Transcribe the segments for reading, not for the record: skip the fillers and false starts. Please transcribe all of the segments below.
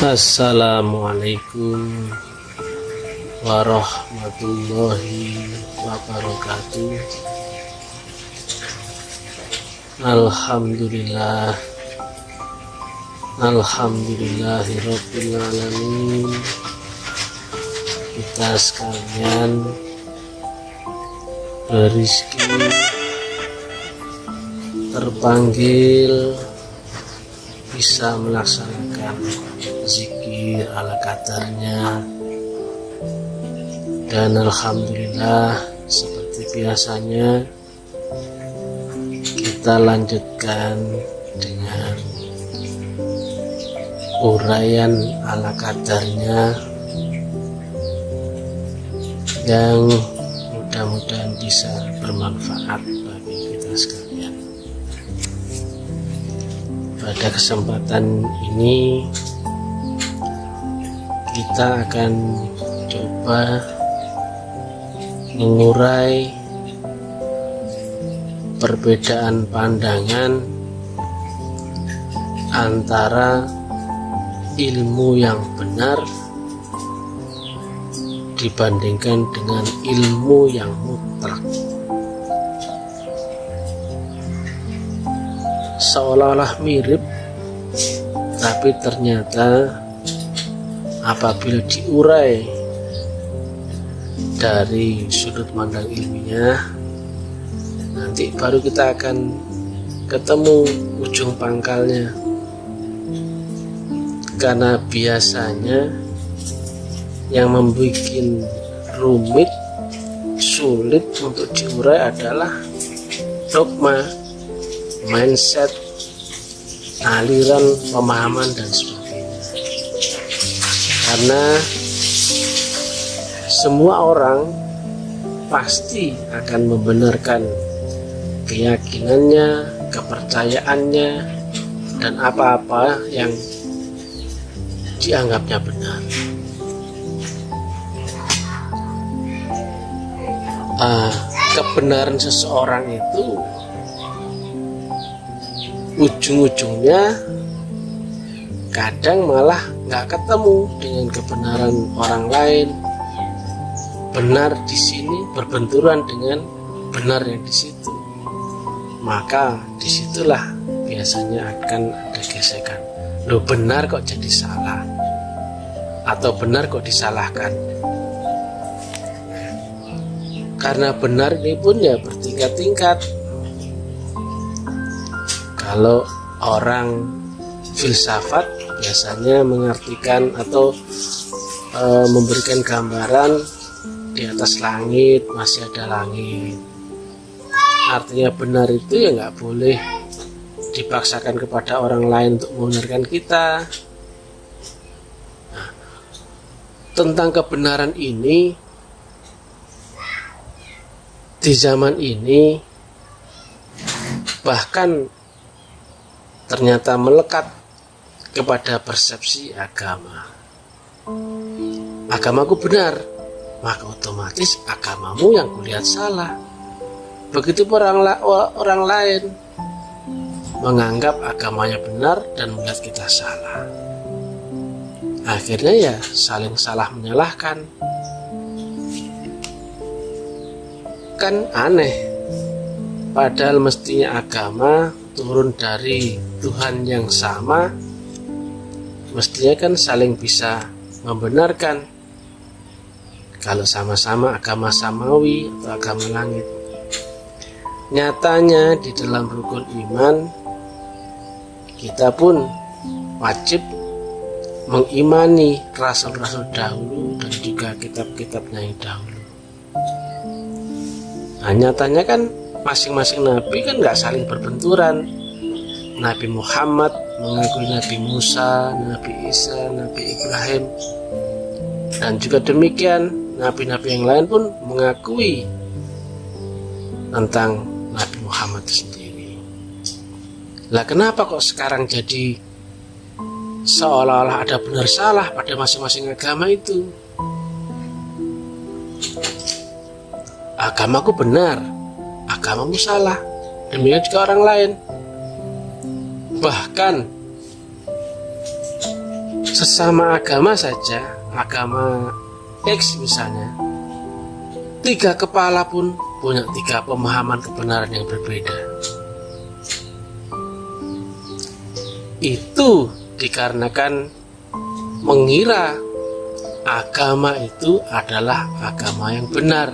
Assalamualaikum warahmatullahi wabarakatuh. Alhamdulillah, alhamdulillahirabbil alamin. Kita sekalian berizki, terpanggil bisa melaksanakan zikir ala kadarnya, dan alhamdulillah seperti biasanya kita lanjutkan dengan uraian ala kadarnya yang mudah-mudahan bisa bermanfaat bagi kita sekalian. Pada kesempatan ini kita akan coba mengurai perbedaan pandangan antara ilmu yang benar dibandingkan dengan ilmu yang mutlak. Seolah-olah mirip, tapi ternyata apabila diurai dari sudut pandang ilmiah, nanti baru kita akan ketemu ujung pangkalnya. Karena biasanya yang membuat rumit, sulit untuk diurai adalah dogma, mindset, aliran pemahaman dan sebagainya. Karena semua orang pasti akan membenarkan keyakinannya, kepercayaannya, dan apa-apa yang dianggapnya benar. Kebenaran seseorang itu ujung-ujungnya kadang malah nggak ketemu dengan kebenaran orang lain. Benar di sini berbenturan dengan benar yang di situ, maka disitulah biasanya akan ada gesekan. Loh, benar kok jadi salah, atau benar kok disalahkan. Karena benar ini pun ya bertingkat-tingkat. Kalau orang filsafat biasanya mengartikan atau memberikan gambaran di atas langit masih ada langit. Artinya benar itu ya nggak boleh dipaksakan kepada orang lain untuk membenarkan kita. Nah, tentang kebenaran ini di zaman ini bahkan ternyata melekat kepada persepsi agama. Agamaku benar, maka otomatis agamamu yang kulihat salah. Begitu orang lain menganggap agamanya benar dan melihat kita salah. Akhirnya ya saling salah menyalahkan. Kan aneh, padahal mestinya agama turun dari Tuhan yang sama, mestinya kan saling bisa membenarkan kalau sama-sama agama samawi atau agama langit. Nyatanya di dalam rukun iman kita pun wajib mengimani rasul-rasul dahulu dan juga kitab-kitabnya yang dahulu. Nah, nyatanya kan masing-masing nabi kan nggak saling berbenturan. Nabi Muhammad mengakui Nabi Musa, Nabi Isa, Nabi Ibrahim, dan juga demikian nabi-nabi yang lain pun mengakui tentang Nabi Muhammad sendiri. Lah kenapa kok sekarang jadi seolah-olah ada benar salah pada masing-masing agama itu? Agamaku benar, agamamu salah, demikian juga orang lain. Bahkan Sesama agama saja, agama X misalnya, 3 kepala pun punya 3 pemahaman kebenaran yang berbeda. Itu dikarenakan mengira agama itu adalah agama yang benar.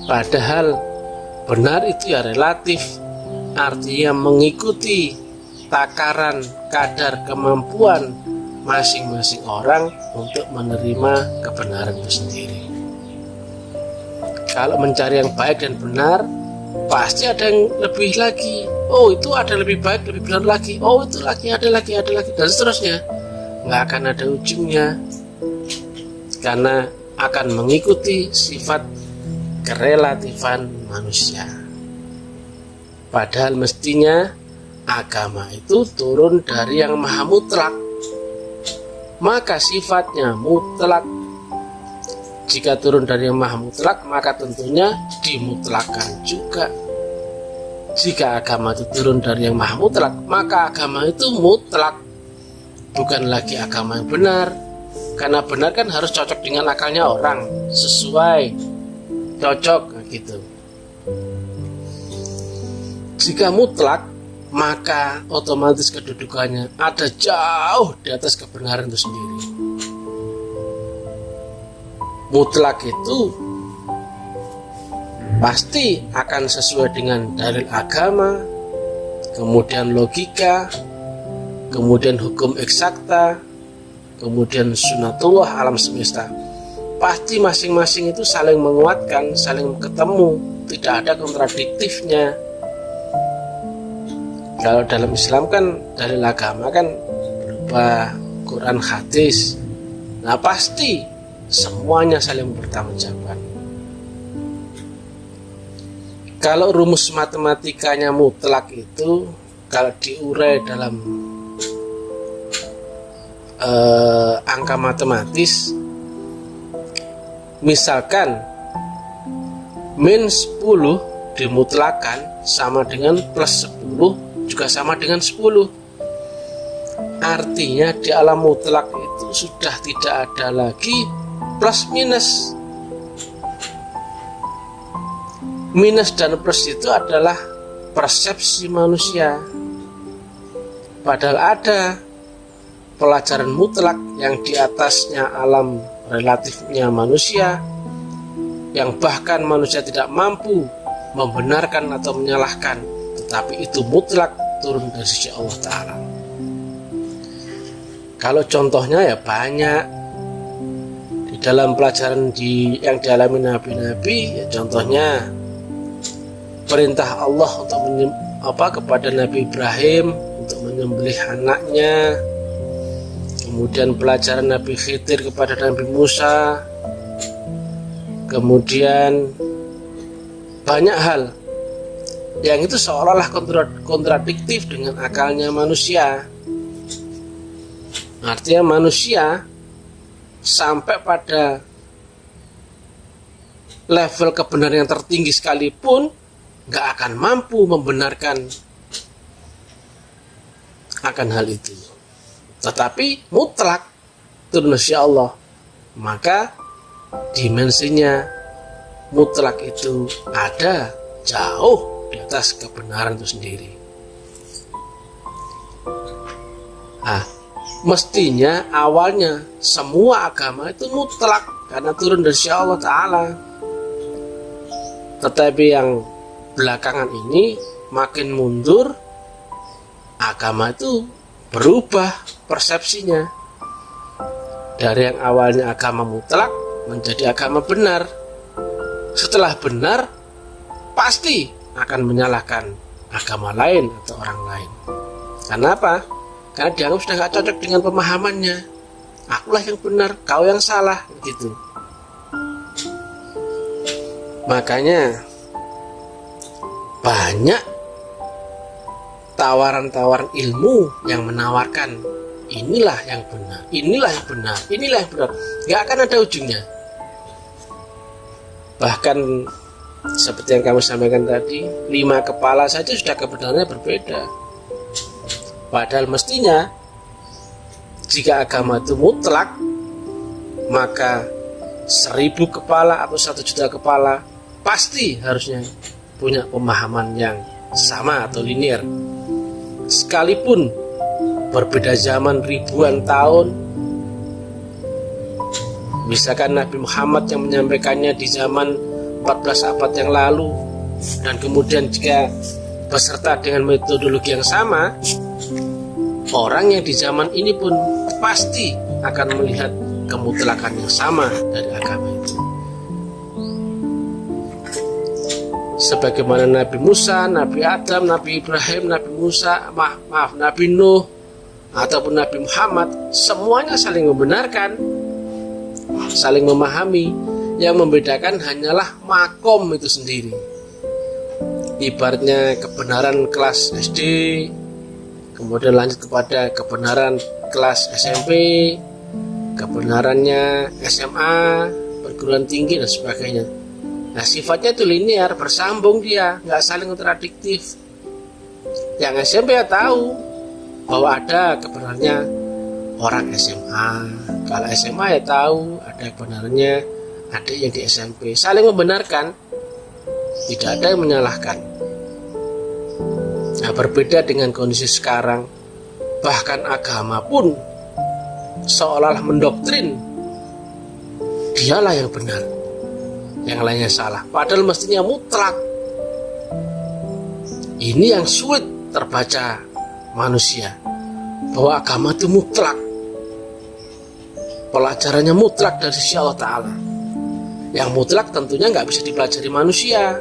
Padahal benar itu ya relatif, artinya mengikuti takaran kadar kemampuan masing-masing orang untuk menerima kebenaran itu sendiri. Kalau mencari yang baik dan benar, pasti ada yang lebih lagi. Oh, itu ada lebih baik, lebih benar lagi. Oh, itu lagi, ada lagi, dan seterusnya. Nggak akan ada ujungnya, karena akan mengikuti sifat kerelatifan manusia. Padahal mestinya agama itu turun dari yang maha mutlak, maka sifatnya mutlak. Jika turun dari yang maha mutlak, maka tentunya dimutlakan juga. Jika agama itu turun dari yang maha mutlak, maka agama itu mutlak, bukan lagi agama yang benar. Karena benar kan harus cocok dengan akalnya orang, sesuai, cocok gitu. Jika mutlak, maka otomatis kedudukannya ada jauh di atas kebenaran itu sendiri. Mutlak itu pasti akan sesuai dengan dalil agama, kemudian logika, kemudian hukum eksakta, kemudian sunatullah alam semesta. Pasti masing-masing itu saling menguatkan, saling ketemu, tidak ada kontradiktifnya. Kalau dalam Islam kan dalil agama kan berupa Quran, hadis. Nah pasti semuanya saling bertanggungjawab. Kalau rumus matematikanya mutlak itu, kalau diurai dalam angka matematis, misalkan min 10 dimutlakan sama dengan plus 10 juga sama dengan 10. Artinya di alam mutlak itu sudah tidak ada lagi plus minus. Minus dan plus itu adalah persepsi manusia. Padahal ada pelajaran mutlak yang di atasnya alam relatifnya manusia, yang bahkan manusia tidak mampu membenarkan atau menyalahkan, tetapi itu mutlak turun dari sisi Allah Ta'ala. Kalau contohnya ya banyak di dalam pelajaran yang dialami nabi-nabi, ya contohnya perintah Allah untuk kepada Nabi Ibrahim untuk menyembelih anaknya, kemudian pelajaran Nabi Khidir kepada Nabi Musa, kemudian banyak hal yang itu seolah-olah kontradiktif dengan akalnya manusia. Artinya manusia sampai pada level kebenaran yang tertinggi sekalipun gak akan mampu membenarkan akan hal itu. Tetapi mutlak turun dari Allah, maka dimensinya mutlak itu ada jauh di atas kebenaran itu sendiri. Mestinya awalnya semua agama itu mutlak karena turun dari Allah Ta'ala. Tetapi yang belakangan ini makin mundur, agama itu berubah persepsinya. Dari yang awalnya agama mutlak menjadi agama benar. Setelah benar, pasti akan menyalahkan agama lain atau orang lain. Kenapa? Karena dianggap sudah gak cocok dengan pemahamannya. Akulah yang benar, kau yang salah, gitu. Makanya banyak tawaran-tawaran ilmu yang menawarkan inilah yang benar, inilah yang benar, inilah yang benar. Gak akan ada ujungnya. Bahkan seperti yang kamu sampaikan tadi, 5 kepala saja sudah kebenarannya berbeda. Padahal mestinya jika agama itu mutlak, maka 1000 kepala atau 1 juta kepala pasti harusnya punya pemahaman yang sama atau linear. Sekalipun berbeda zaman ribuan tahun, misalkan Nabi Muhammad yang menyampaikannya di zaman 14 abad yang lalu, dan kemudian jika beserta dengan metodologi yang sama, orang yang di zaman ini pun pasti akan melihat kemutlakan yang sama dari agama itu. Sebagaimana Nabi Musa, Nabi Adam, Nabi Ibrahim, Nabi Musa, Nabi Nuh, ataupun Nabi Muhammad, semuanya saling membenarkan, saling memahami. Yang membedakan hanyalah makom itu sendiri. Ibaratnya kebenaran kelas SD, kemudian lanjut kepada kebenaran kelas SMP, kebenarannya SMA, perguruan tinggi dan sebagainya. Nah, sifatnya itu linear, bersambung dia, nggak saling kontradiktif. Yang SMP ya tahu bahwa ada kebenarannya orang SMA. Kalau SMA ya tahu ada kebenarannya adik yang di SMP. Saling membenarkan, tidak ada yang menyalahkan. Nah, berbeda dengan kondisi sekarang, bahkan agama pun seolah-olah mendoktrin dialah yang benar, yang lainnya salah, padahal mestinya mutlak. Ini yang sulit terbaca manusia, bahwa agama itu mutlak, pelajarannya mutlak dari sisi Allah Ta'ala. Yang mutlak tentunya nggak bisa dipelajari manusia.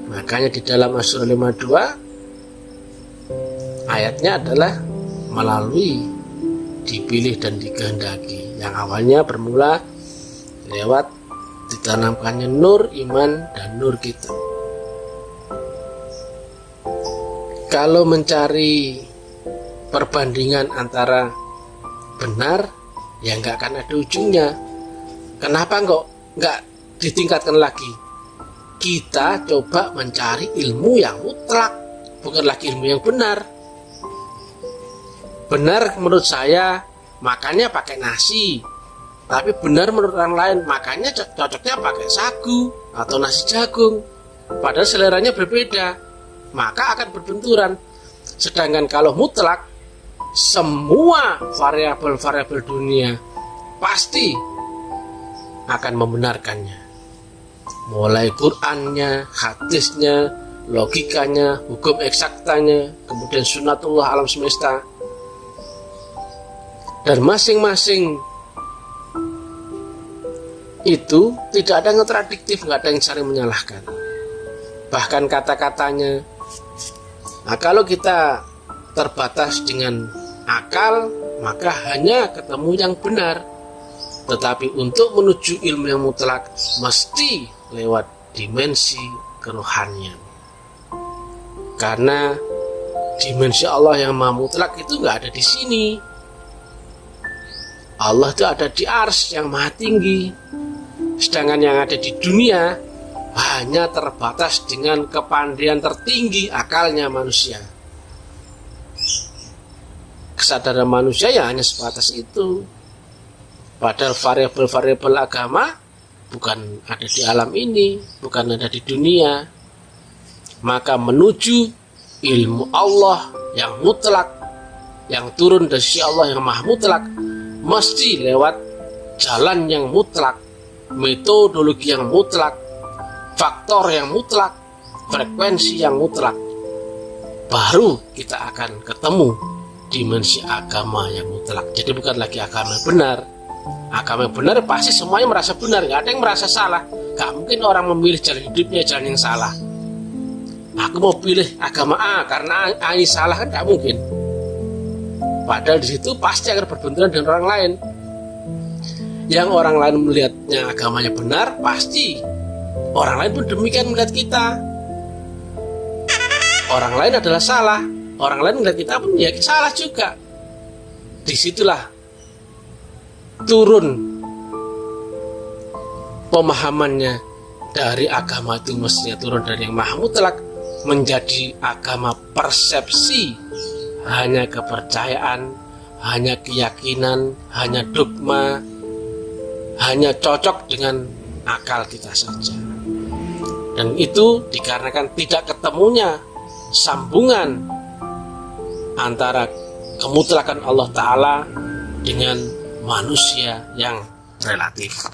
Makanya di dalam Asy-Syura 52 ayatnya adalah melalui dipilih dan dikehendaki, yang awalnya bermula lewat ditanamkannya nur iman dan nur kita. Kalau mencari perbandingan antara benar, ya nggak akan ada ujungnya. Kenapa nggak ditingkatkan lagi? Kita coba mencari ilmu yang mutlak, bukan lagi ilmu yang benar. Benar menurut saya makannya pakai nasi, tapi benar menurut orang lain makannya cocoknya pakai sagu atau nasi jagung, padahal seleranya berbeda, maka akan berbenturan. Sedangkan kalau mutlak, semua variabel-variabel dunia pasti akan membenarkannya, mulai Qur'annya, hadisnya, logikanya, hukum eksaktanya, kemudian sunatullah alam semesta. Dan masing-masing itu tidak ada yang kontradiktif, nggak ada yang saling menyalahkan. Bahkan kata-katanya, nah kalau kita terbatas dengan akal, maka hanya ketemu yang benar. Tetapi untuk menuju ilmu yang mutlak, mesti lewat dimensi kerohanian. Karena dimensi Allah yang maha mutlak itu nggak ada di sini. Allah itu ada di Arsy yang maha tinggi. Sedangkan yang ada di dunia hanya terbatas dengan kepandaian tertinggi akalnya manusia. Kesadaran manusia ya hanya sebatas itu. Padahal variabel-variabel agama bukan ada di alam ini, bukan ada di dunia. Maka menuju ilmu Allah yang mutlak, yang turun dari sisi Allah yang maha mutlak, mesti lewat jalan yang mutlak, metodologi yang mutlak, faktor yang mutlak, frekuensi yang mutlak. Baru kita akan ketemu dimensi agama yang mutlak. Jadi bukan lagi agama yang benar. Agama yang benar pasti semuanya merasa benar, gak ada yang merasa salah. Gak mungkin orang memilih jalan hidupnya jalan yang salah. Aku mau pilih agama A karena A ini salah, kan gak mungkin. Padahal di situ pasti akan berbenturan dengan orang lain. Yang orang lain melihatnya agamanya benar, pasti orang lain pun demikian melihat kita. Orang lain adalah salah, orang lain melihat kita pun ya salah juga. Disitulah turun pemahamannya dari agama itu, mestinya turun dari yang maha mutlak menjadi agama persepsi hanya kepercayaan, hanya keyakinan, hanya dogma, hanya cocok dengan akal kita saja. Dan itu dikarenakan tidak ketemunya sambungan antara kemutlakan Allah Ta'ala dengan manusia yang relatif.